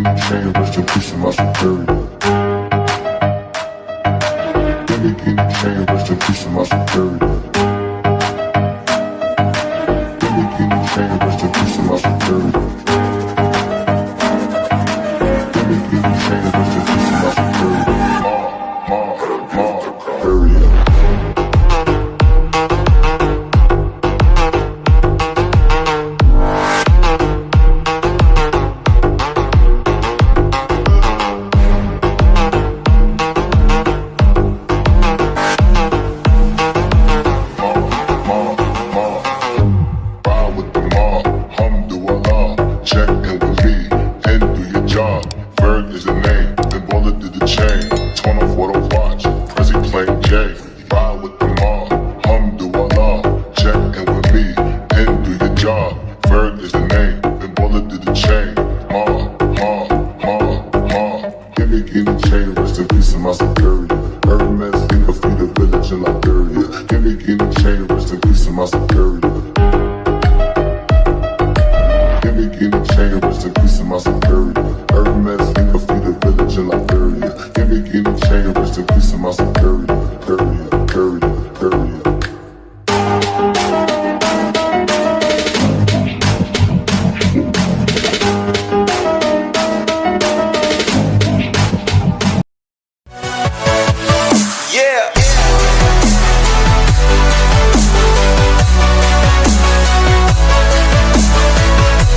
guinea chain, rest in peace to my superior. Give me guinea chain, rest in peace to my superior. Give me guinea chain, rest in peace to my superior. Give me guinea chain, rest in peace to my superior. Superior. Is the name, then bullet did the chain. Torn off what I watch, Prezi playing J. Ride with the mob, Alhamdulillah. Check in with me, and do your job. Ferg is the name, then bullet did the chain. Give me guinea chain, rest in peace to my superior. Hermes, finger feed a village in Liberia. Give me guinea chain, rest in peace to my superior. Give me guinea chain, rest in peace to my superior. Hermes, finger feed a village in Liberia. Give me guinea chain, rest in peace to my superior.